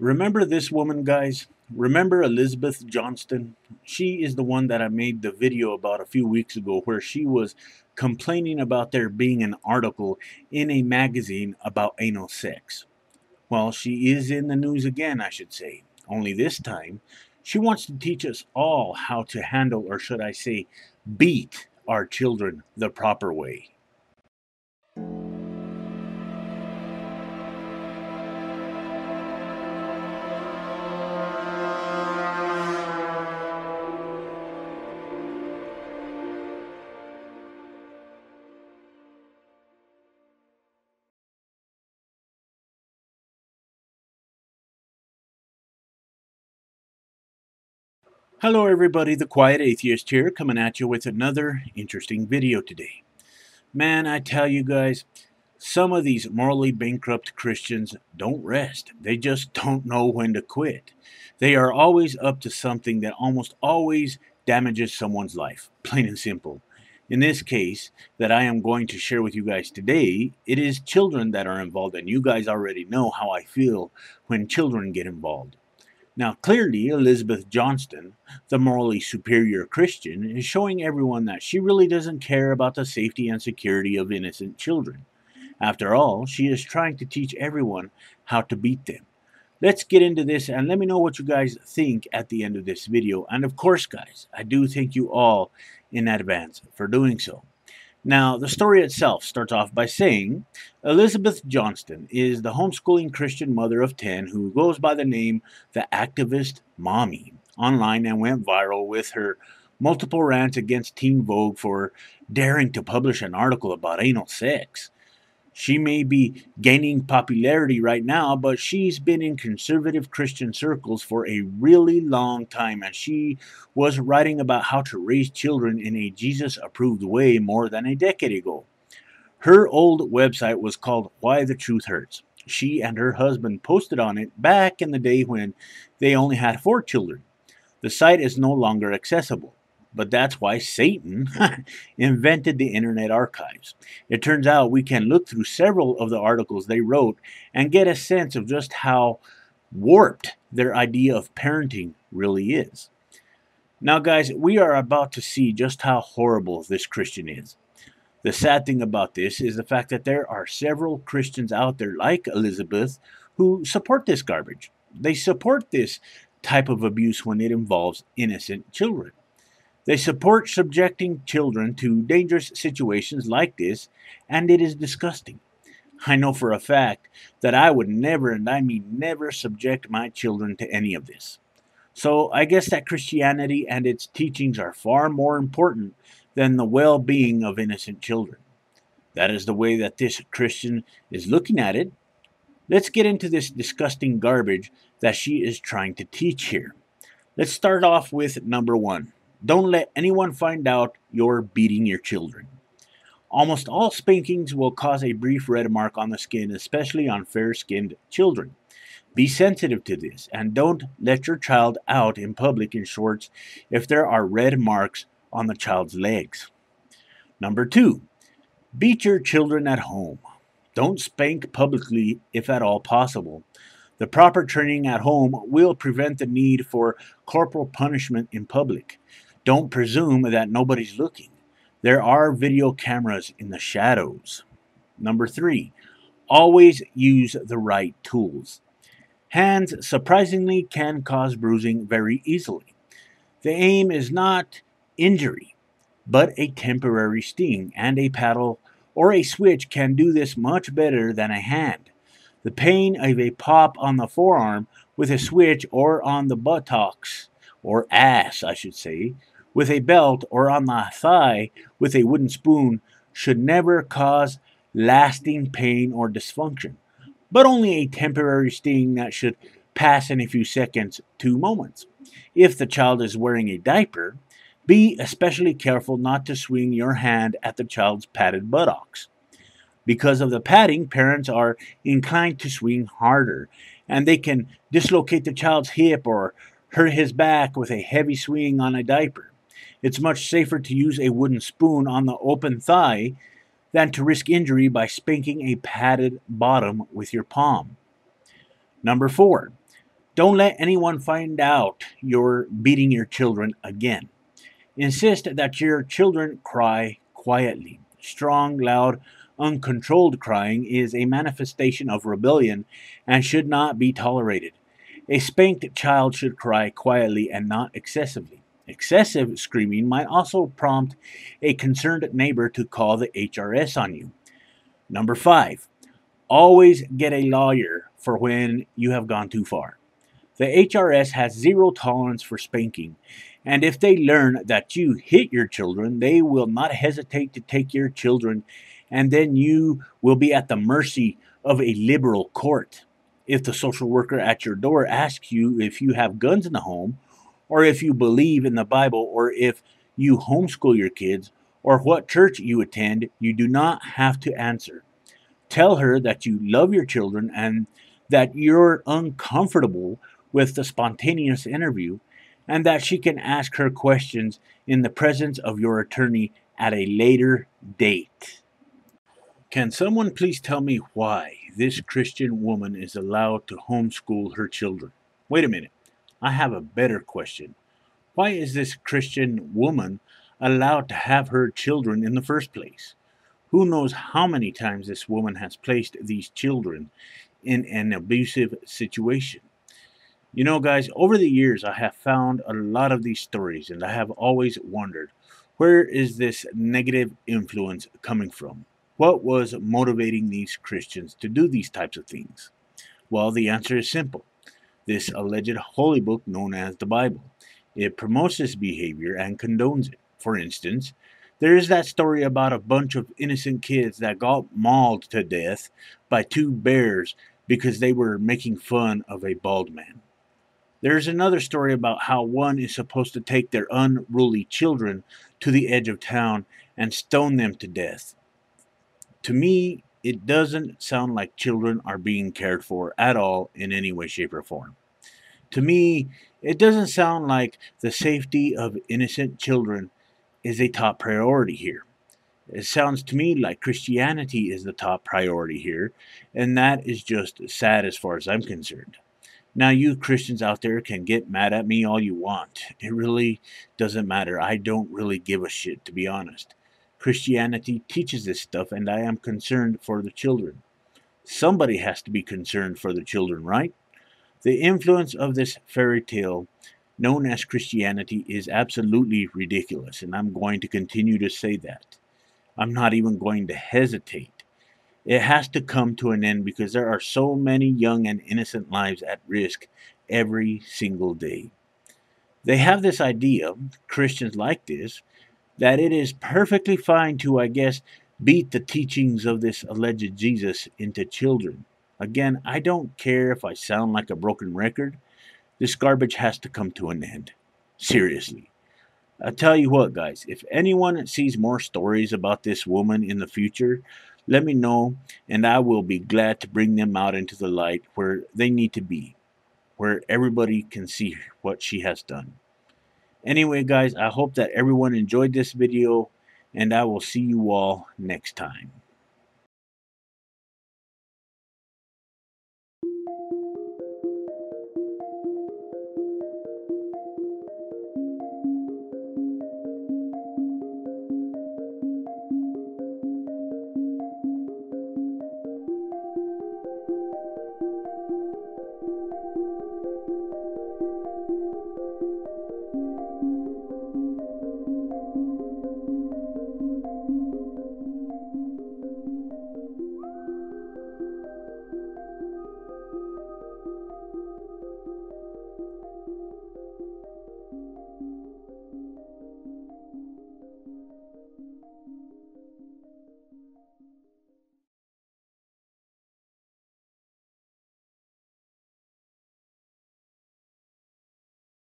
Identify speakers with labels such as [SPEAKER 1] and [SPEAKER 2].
[SPEAKER 1] Remember this woman, guys? Remember Elizabeth Johnston? She is the one that I made the video about a few weeks ago where she was complaining about there being an article in a magazine about anal sex. Well, she is in the news again, I should say. Only this time, she wants to teach us all how to handle, or should I say, beat our children the proper way. Hello, everybody. The Quiet Atheist here, coming at you with another interesting video today. Man, I tell you guys, some of these morally bankrupt Christians don't rest. They just don't know when to quit. They are always up to something that almost always damages someone's life, plain and simple. In this case, that I am going to share with you guys today, it is children that are involved, and you guys already know how I feel when children get involved. Now, clearly, Elizabeth Johnston, the morally superior Christian, is showing everyone that she really doesn't care about the safety and security of innocent children. After all, she is trying to teach everyone how to beat them. Let's get into this and let me know what you guys think at the end of this video. And of course, guys, I do thank you all in advance for doing so. Now, the story itself starts off by saying Elizabeth Johnston is the homeschooling Christian mother of 10 who goes by the name The Activist Mommy online and went viral with her multiple rants against Teen Vogue for daring to publish an article about anal sex. She may be gaining popularity right now, but she's been in conservative Christian circles for a really long time, and she was writing about how to raise children in a Jesus approved way more than a decade ago. Her old website was called Why the Truth Hurts. She and her husband posted on it back in the day when they only had 4 children. The site is no longer accessible. But that's why Satan invented the Internet Archives. It turns out we can look through several of the articles they wrote and get a sense of just how warped their idea of parenting really is. Now, guys, we are about to see just how horrible this Christian is. The sad thing about this is the fact that there are several Christians out there like Elizabeth who support this garbage. They support this type of abuse when it involves innocent children. They support subjecting children to dangerous situations like this, and it is disgusting. I know for a fact that I would never, and I mean never, subject my children to any of this. So I guess that Christianity and its teachings are far more important than the well being of innocent children. That is the way that this Christian is looking at it. Let's get into this disgusting garbage that she is trying to teach here. Let's start off with number 1. Don't let anyone find out you're beating your children. Almost all spankings will cause a brief red mark on the skin, especially on fair-skinned children. Be sensitive to this and don't let your child out in public in shorts if there are red marks on the child's legs. Number 2, beat your children at home. Don't spank publicly if at all possible. The proper training at home will prevent the need for corporal punishment in public. Don't presume that nobody's looking. There are video cameras in the shadows. Number 3, always use the right tools. Hands surprisingly can cause bruising very easily. The aim is not injury, but a temporary sting, and a paddle or a switch can do this much better than a hand. The pain of a pop on the forearm with a switch or on the buttocks, or ass, I should say, with a belt or on the thigh with a wooden spoon should never cause lasting pain or dysfunction, but only a temporary sting that should pass in a few seconds to moments. If the child is wearing a diaper, be especially careful not to swing your hand at the child's padded buttocks. Because of the padding, parents are inclined to swing harder, and they can dislocate the child's hip or hurt his back with a heavy swing on a diaper. It's much safer to use a wooden spoon on the open thigh than to risk injury by spanking a padded bottom with your palm. Number 4, Don't let anyone find out you're beating your children again. Insist that your children cry quietly. Strong, loud, uncontrolled crying is a manifestation of rebellion and should not be tolerated. A spanked child should cry quietly and not excessively. Excessive screaming might also prompt a concerned neighbor to call the HRS on you. Number 5. Always get a lawyer for when you have gone too far. The HRS has zero tolerance for spanking, and if they learn that you hit your children, they will not hesitate to take your children, and then you will be at the mercy of a liberal court. If the social worker at your door asks you if you have guns in the home, or if you believe in the Bible, or if you homeschool your kids, or what church you attend, you do not have to answer. Tell her that you love your children and that you're uncomfortable with the spontaneous interview, and that she can ask her questions in the presence of your attorney at a later date. Can someone please tell me why this Christian woman is allowed to homeschool her children? Wait a minute, I have a better question. Why is this Christian woman allowed to have her children in the first place? Who knows how many times this woman has placed these children in an abusive situation? You know, guys, over the years I have found a lot of these stories, and I have always wondered, where is this negative influence coming from? What was motivating these Christians to do these types of things? Well, the answer is simple. This alleged holy book known as the Bible. It promotes this behavior and condones it. For instance, there is that story about a bunch of innocent kids that got mauled to death by two bears because they were making fun of a bald man. There's another story about how one is supposed to take their unruly children to the edge of town and stone them to death. To me, it doesn't sound like children are being cared for at all in any way, shape, or form. To me, it doesn't sound like the safety of innocent children is a top priority here. It sounds to me like Christianity is the top priority here, and that is just sad as far as I'm concerned. Now, you Christians out there can get mad at me all you want. It really doesn't matter. I don't really give a shit, to be honest. Christianity teaches this stuff, and I am concerned for the children. Somebody has to be concerned for the children, right? The influence of this fairy tale known as Christianity is absolutely ridiculous, and I'm going to continue to say that. I'm not even going to hesitate. It has to come to an end because there are so many young and innocent lives at risk every single day. They have this idea, Christians like this, that it is perfectly fine to, I guess, beat the teachings of this alleged Jesus into children. Again, I don't care if I sound like a broken record. This garbage has to come to an end. Seriously. I tell you what, guys, if anyone sees more stories about this woman in the future, let me know, and I will be glad to bring them out into the light where they need to be, where everybody can see what she has done. Anyway, guys, I hope that everyone enjoyed this video, and I will see you all next time.